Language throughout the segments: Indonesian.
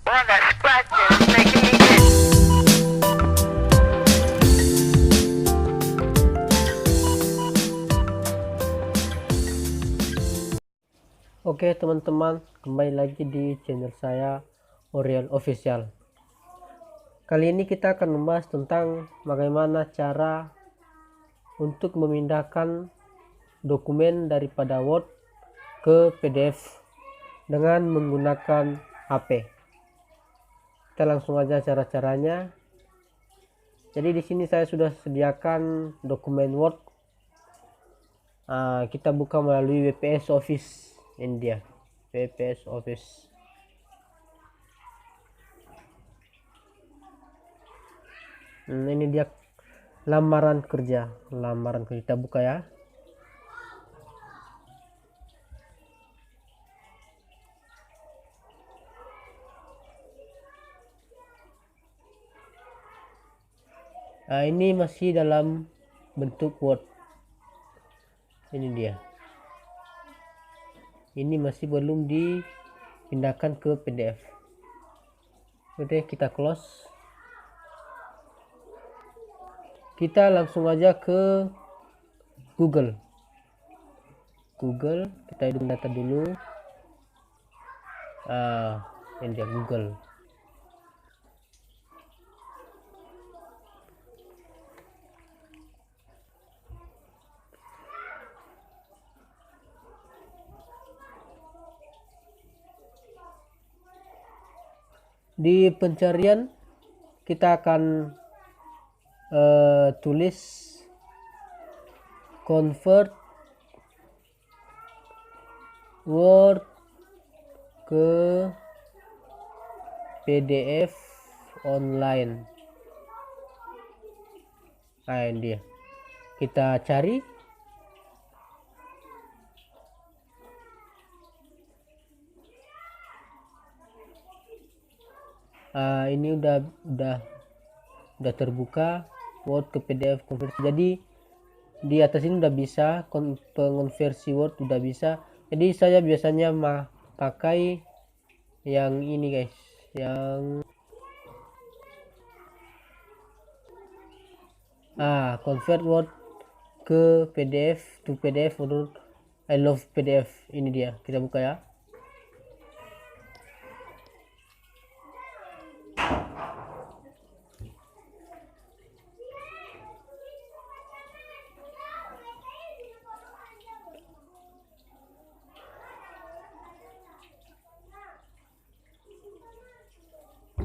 Well, that scratching is making me itch. Oke teman-teman, kembali lagi di channel saya Orion Official. Kali ini kita akan membahas tentang bagaimana cara untuk memindahkan dokumen daripada Word ke PDF dengan menggunakan HP. Kita langsung aja cara-caranya. Jadi di sini saya sudah sediakan dokumen Word. Kita buka melalui WPS Office. Ini dia WPS Office. Ini dia lamaran kerja. Kita buka ya. Ini masih dalam bentuk Word. Ini dia. Ini masih belum dipindahkan ke PDF. Oke, kita close. Kita langsung aja ke Google. Kita hidup data dulu. Ini dia Google. Di pencarian kita akan tulis convert Word ke PDF online. Ini dia. Kita cari. Ini udah terbuka Word ke PDF konversi. Jadi di atas ini udah bisa pengonversi Word, udah bisa. Jadi saya biasanya pakai yang ini guys, yang convert Word ke PDF to PDF menurut I love PDF. Ini dia, kita buka ya.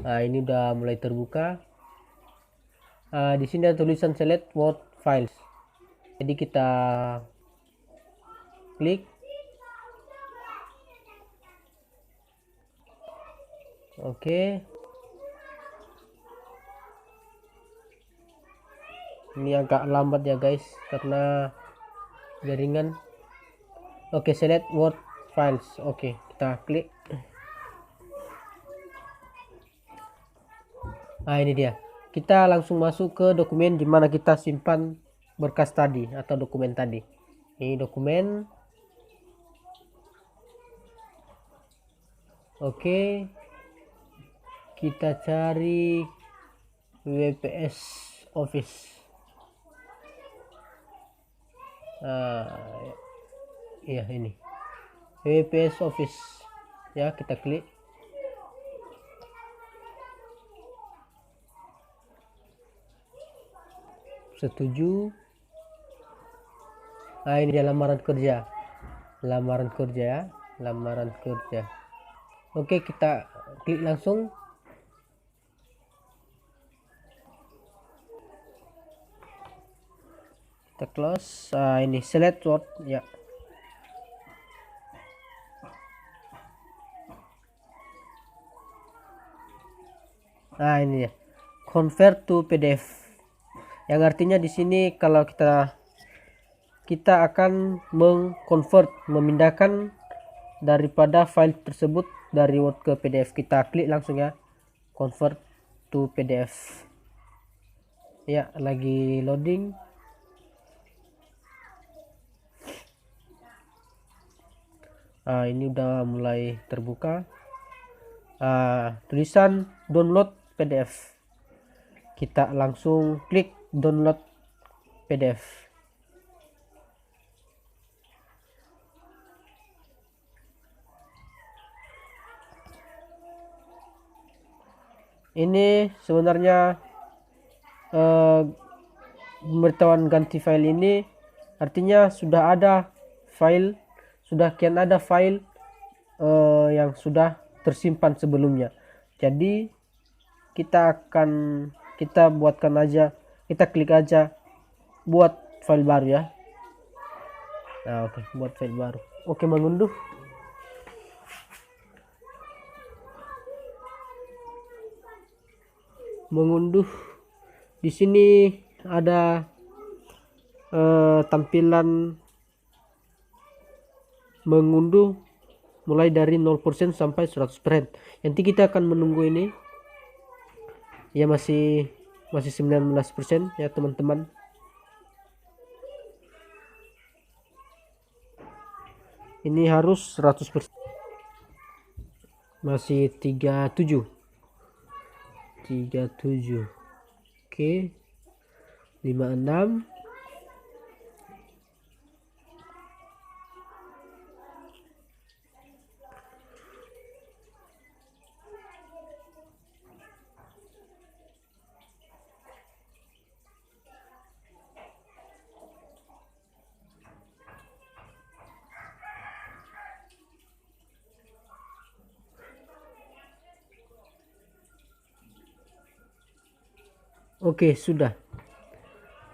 Ini udah mulai terbuka. Di sini ada tulisan select Word files. Jadi kita klik. Oke. Ini agak lambat ya guys karena jaringan. Oke, select Word files. Oke, kita klik. Ini dia. Kita langsung masuk ke dokumen di mana kita simpan berkas tadi atau dokumen tadi. Ini dokumen. Oke. Kita cari WPS Office. Iya ini. WPS Office. Ya, kita klik. Setuju. Ini dia lamaran kerja ya, lamaran kerja. Oke, kita klik langsung. Kita close. Ini select Word ya. Ini ya, convert to PDF. Yang artinya di sini kalau kita akan mengconvert, memindahkan daripada file tersebut dari Word ke PDF. Kita klik langsung ya, convert to PDF. Ya, lagi loading. Ini udah mulai terbuka. tulisan download PDF. Kita langsung klik download PDF. Ini sebenarnya pemberitahuan ganti file ini artinya sudah ada file, sudah kian ada file yang sudah tersimpan sebelumnya. Jadi kita buatkan aja, kita klik aja buat file baru ya. Nah, oke, buat file baru. Oke, mengunduh. Di sini ada tampilan mengunduh mulai dari 0% sampai 100%. Nanti kita akan menunggu ini ya, masih 19% ya teman-teman. Ini harus 100%. Masih 37. Oke, 56. Oke, sudah.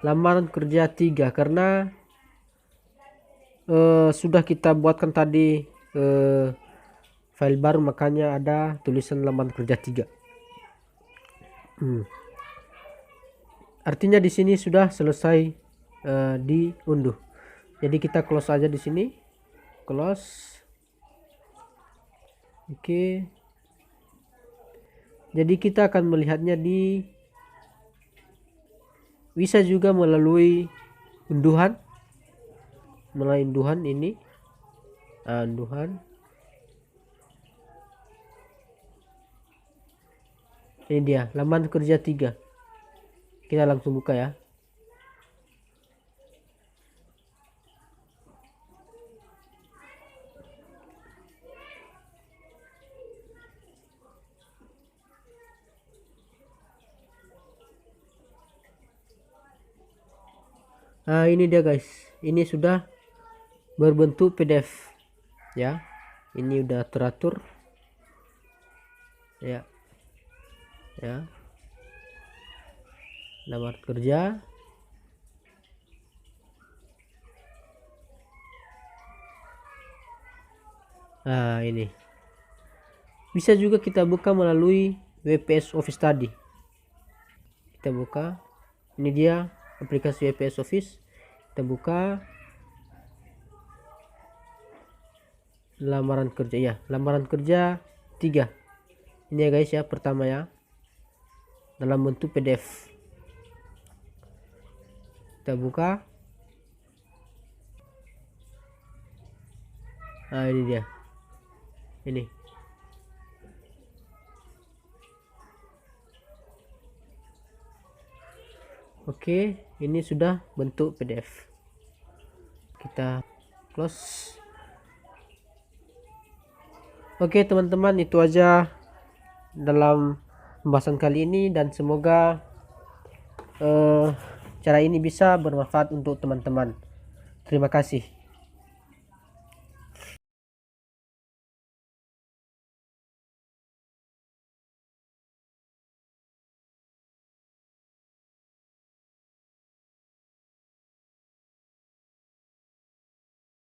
Lamaran kerja 3 karena sudah kita buatkan tadi file baru, makanya ada tulisan lamaran kerja 3. Artinya di sini sudah selesai diunduh. Jadi kita close aja di sini. Close. Oke. Jadi kita akan melihatnya bisa juga melalui unduhan, ini unduhan. Ini dia lamaran kerja 3. Kita langsung buka ya. Nah, ini dia guys, ini sudah berbentuk PDF ya. Ini udah teratur ya, lamaran kerja. Nah, ini bisa juga kita buka melalui WPS Office tadi. Kita buka, ini dia aplikasi WPS Office. Kita buka lamaran kerja ya, lamaran kerja 3. Ini ya guys ya, pertama ya, dalam bentuk PDF. Kita buka. Nah, ini dia. Ini. Oke, ini sudah bentuk PDF. Kita close. Oke teman-teman, itu aja dalam pembahasan kali ini, dan semoga cara ini bisa bermanfaat untuk teman-teman. Terima kasih.